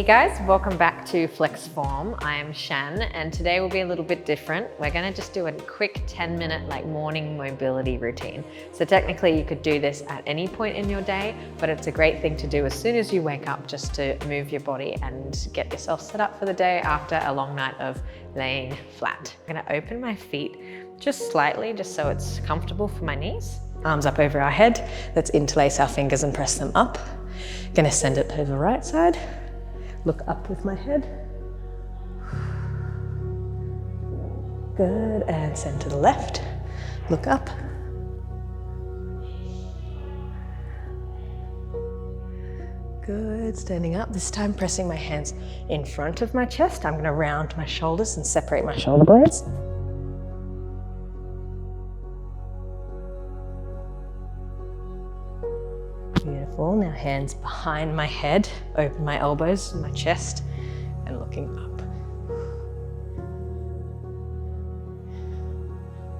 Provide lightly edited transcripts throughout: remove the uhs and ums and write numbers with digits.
Hey guys, welcome back to FLEXFORM. I'm Shan and today will be a little bit different. We're going to just do a quick 10-minute morning mobility routine. So technically you could do this at any point in your day, but it's a great thing to do as soon as you wake up just to move your body and get yourself set up for the day after a long night of laying flat. I'm going to open my feet just slightly, just so it's comfortable for my knees. Arms up over our head. Let's interlace our fingers and press them up. Going to send it to the right side. Look up with my head. Good, and send to the left. Look up. Good, standing up. This time pressing my hands in front of my chest. I'm going to round my shoulders and separate my shoulder blades. Beautiful. Now hands behind my head, open my elbows and my chest and looking up.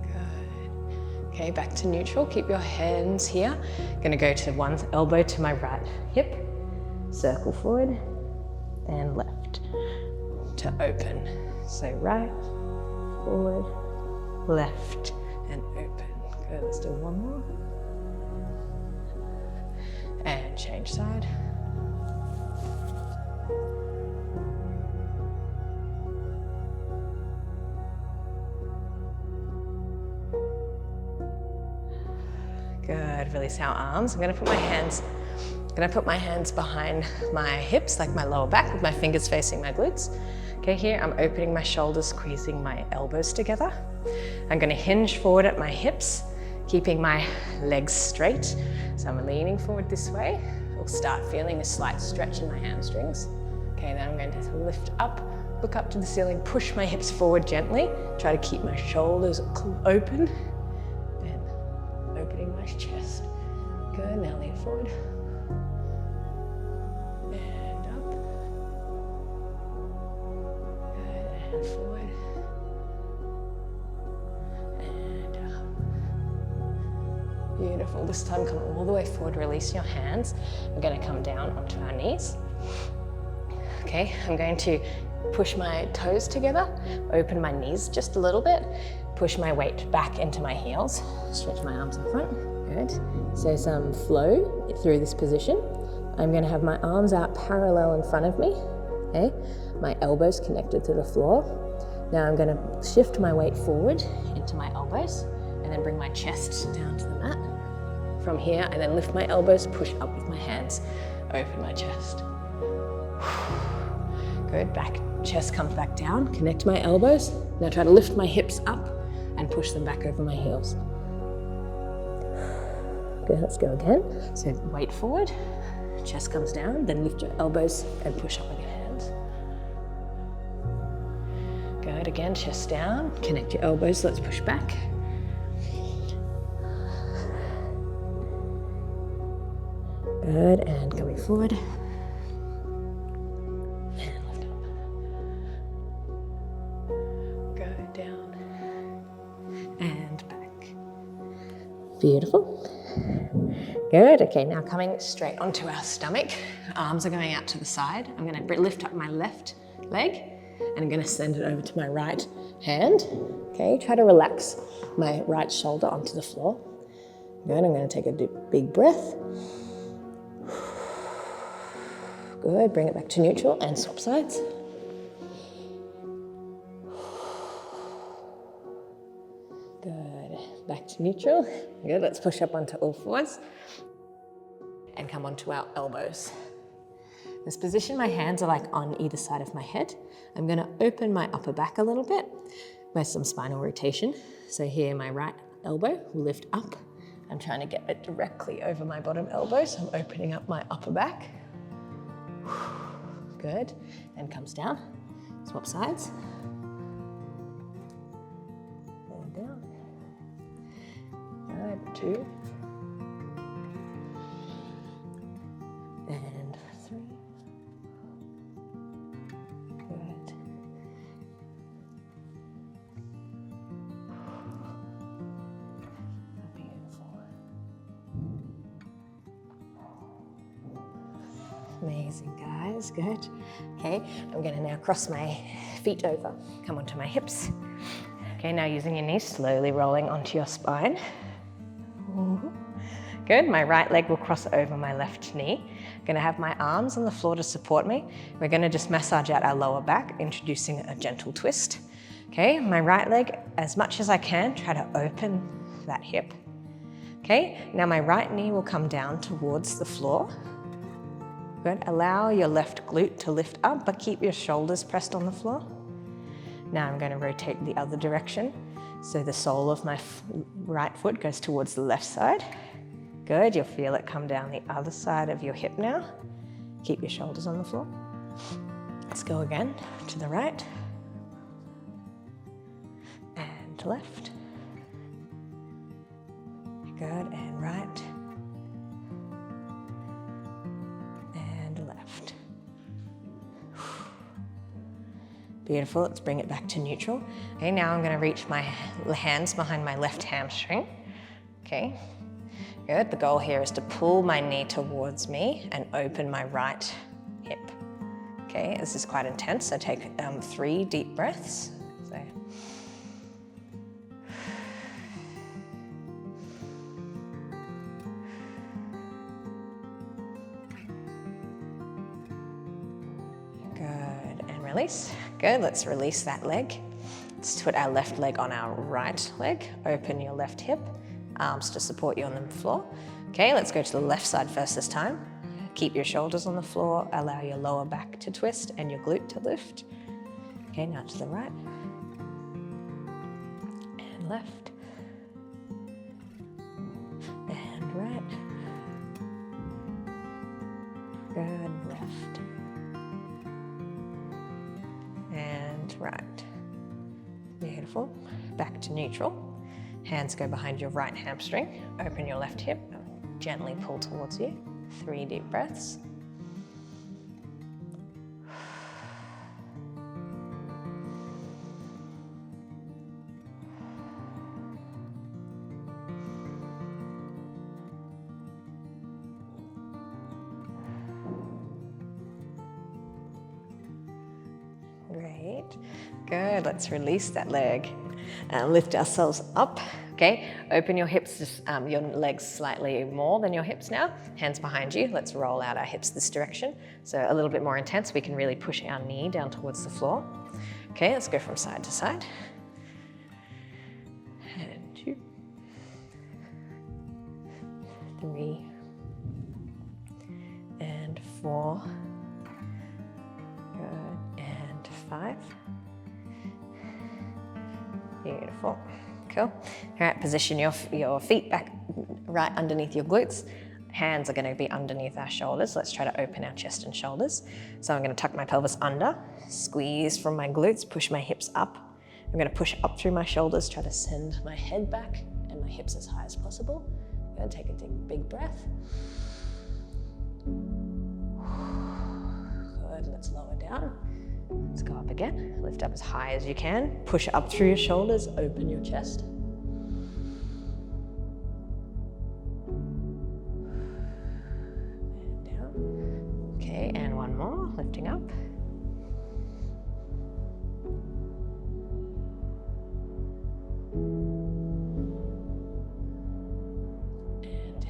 Good. Okay, back to neutral. Keep your hands here. Going to go to one elbow to my right hip, circle forward and left to open. So right, forward, left and open. Good, let's do one more. And change side. Good, release our arms. I'm gonna put my hands behind my hips, like my lower back, with my fingers facing my glutes. Okay, here I'm opening my shoulders, squeezing my elbows together. I'm gonna hinge forward at my hips, keeping my legs straight. So I'm leaning forward this way. We'll start feeling a slight stretch in my hamstrings. Okay, then I'm going to lift up, look up to the ceiling, push my hips forward gently. Try to keep my shoulders open and opening my chest. Good, now lean forward. And up. Good, and forward. Beautiful. This time come all the way forward, release your hands. We're going to come down onto our knees. Okay, I'm going to push my toes together, open my knees just a little bit, push my weight back into my heels, stretch my arms in front. Good. So some flow through this position. I'm going to have my arms out parallel in front of me. Okay, my elbows connected to the floor. Now I'm going to shift my weight forward into my elbows and then bring my chest down to the mat. From here, and then lift my elbows, push up with my hands, open my chest. Good, back, chest comes back down, connect my elbows. Now try to lift my hips up and push them back over my heels. Good, let's go again. So weight forward, chest comes down, then lift your elbows and push up with your hands. Good, again, chest down, connect your elbows, let's push back. Good, and going forward. And lift up. Go down. And back. Beautiful. Good, okay, now coming straight onto our stomach. Arms are going out to the side. I'm gonna lift up my left leg and I'm gonna send it over to my right hand. Okay, try to relax my right shoulder onto the floor. Good, I'm gonna take a big breath. Good, bring it back to neutral and swap sides. Good, back to neutral. Good, let's push up onto all fours and come onto our elbows. This position, my hands are on either side of my head. I'm gonna open my upper back a little bit with some spinal rotation. So here, my right elbow will lift up. I'm trying to get it directly over my bottom elbow, so I'm opening up my upper back. Good, and comes down. Swap sides. And down. Good, 2. And 3. Good. Beautiful. Amazing, guys, good. Okay, I'm gonna now cross my feet over, come onto my hips. Okay, now using your knees, slowly rolling onto your spine. Good, my right leg will cross over my left knee. I'm gonna have my arms on the floor to support me. We're gonna just massage out our lower back, introducing a gentle twist. Okay, my right leg, as much as I can, try to open that hip. Okay, now my right knee will come down towards the floor. Good, allow your left glute to lift up, but keep your shoulders pressed on the floor. Now I'm going to rotate the other direction. So the sole of my right foot goes towards the left side. Good, you'll feel it come down the other side of your hip now. Keep your shoulders on the floor. Let's go again, to the right. And left. Good, and right. And left. Beautiful, let's bring it back to neutral. Okay, now I'm gonna reach my hands behind my left hamstring. Okay, good. The goal here is to pull my knee towards me and open my right hip. Okay, this is quite intense, so take 3 deep breaths. So. Good, and release. Good, let's release that leg. Let's put our left leg on our right leg. Open your left hip, arms to support you on the floor. Okay, let's go to the left side first this time. Keep your shoulders on the floor, allow your lower back to twist and your glute to lift. Okay, now to the right. And left. And right. Good, left. And right. Beautiful. Back to neutral. Hands go behind your right hamstring. Open your left hip. Gently pull towards you. 3 deep breaths. Great. Good. Let's release that leg. Lift ourselves up. Okay, open your hips, just, your legs slightly more than your hips now. Hands behind you. Let's roll out our hips this direction. So a little bit more intense. We can really push our knee down towards the floor. Okay, let's go from side to side. And 2, 3, and 4. Good, and 5. Beautiful. Cool. All right, position your feet back right underneath your glutes. Hands are going to be underneath our shoulders. Let's try to open our chest and shoulders. So I'm going to tuck my pelvis under, squeeze from my glutes, push my hips up. I'm going to push up through my shoulders, try to send my head back and my hips as high as possible. I'm going to take a big breath. Good, let's lower down. Let's go up again. Lift up as high as you can. Push up through your shoulders, open your chest. And down. Okay, and one more, lifting up. And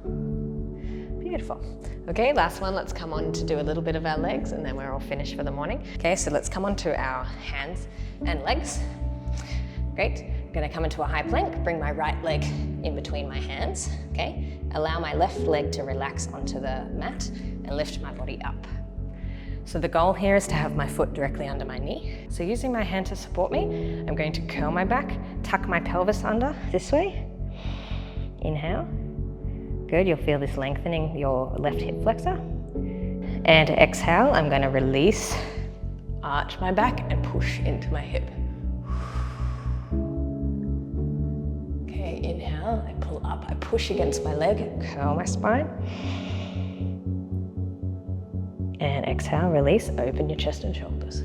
down. Beautiful. Okay, last one, let's come on to do a little bit of our legs and then we're all finished for the morning. Okay, so let's come on to our hands and legs. Great, I'm gonna come into a high plank, bring my right leg in between my hands, okay? Allow my left leg to relax onto the mat and lift my body up. So the goal here is to have my foot directly under my knee. So using my hand to support me, I'm going to curl my back, tuck my pelvis under this way. Inhale. Good, you'll feel this lengthening your left hip flexor. And exhale, I'm going to release, arch my back and push into my hip. Okay, inhale, I pull up, I push against my leg, curl my spine. And exhale, release, open your chest and shoulders.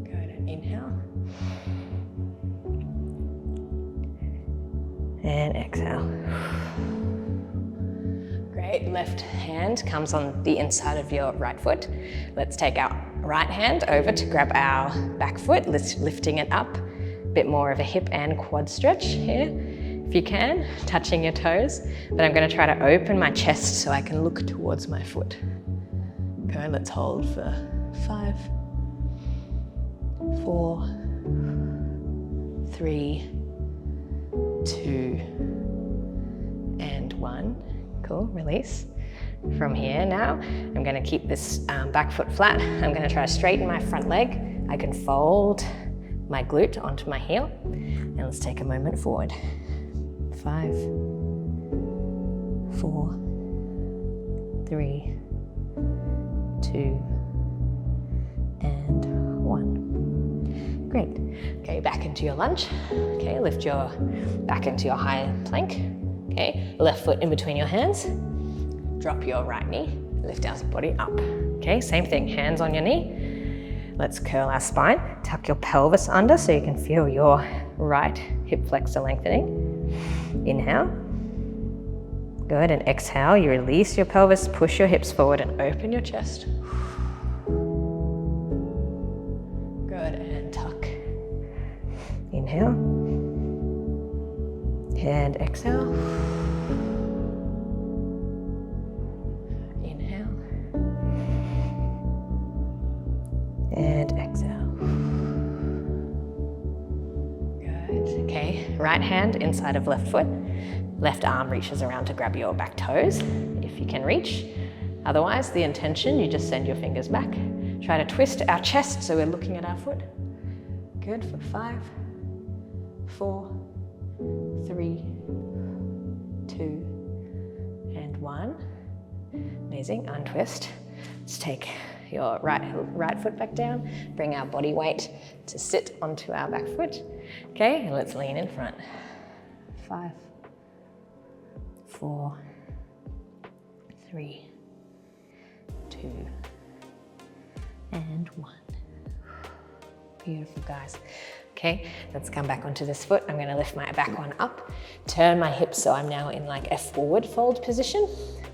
Good, and inhale. And exhale. left hand comes on the inside of your right foot. Let's take our right hand over to grab our back foot, lifting it up. A bit more of a hip and quad stretch here, if you can, touching your toes. But I'm going to try to open my chest so I can look towards my foot. Okay, let's hold for 5, 4, 3, 2, and 1. Cool, release. From here now, I'm going to keep this back foot flat. I'm going to try to straighten my front leg. I can fold my glute onto my heel. And let's take a moment forward. 5, 4, 3, 2, and 1. Great. Okay, back into your lunge. Okay, lift your back into your high plank. Okay, left foot in between your hands. Drop your right knee, lift our body up. Okay, same thing, hands on your knee. Let's curl our spine, tuck your pelvis under so you can feel your right hip flexor lengthening. Inhale. Good, and exhale, you release your pelvis, push your hips forward and open your chest. Good, and tuck. Inhale. And exhale. And exhale. Good. Okay, right hand inside of left foot. Left arm reaches around to grab your back toes, if you can reach. Otherwise, the intention, you just send your fingers back. Try to twist our chest so we're looking at our foot. Good, for 5, 4, 3, 2, and 1. Amazing, untwist. Let's take your right foot back down, bring our body weight to sit onto our back foot. Okay, and let's lean in front. 5, 4, 3, 2, and 1. Beautiful, guys. Okay, let's come back onto this foot. I'm going to lift my back one up, turn my hips so I'm now in like a forward fold position.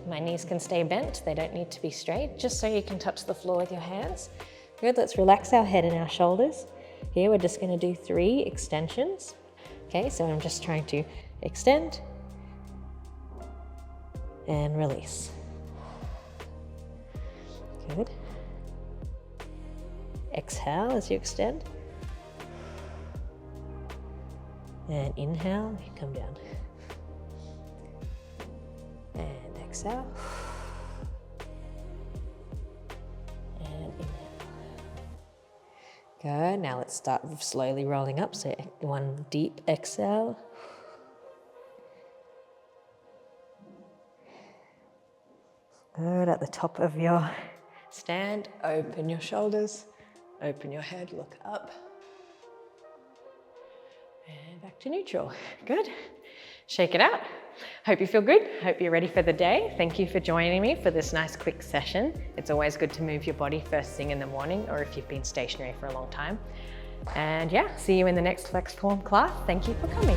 My knees can stay bent, they don't need to be straight, just so you can touch the floor with your hands. Good, let's relax our head and our shoulders. Here we're just going to do 3 extensions. Okay, so I'm just trying to extend and release. Good. Exhale as you extend. And inhale, you come down. And exhale. And inhale. Good, now let's start slowly rolling up. So one deep exhale. Good, at the top of your stand, open your shoulders, open your head, look up. And back to neutral. Good. Shake it out. Hope you feel good. Hope you're ready for the day. Thank you for joining me for this nice quick session. It's always good to move your body first thing in the morning, or if you've been stationary for a long time. And yeah, see you in the next FLEXFORM class. Thank you for coming.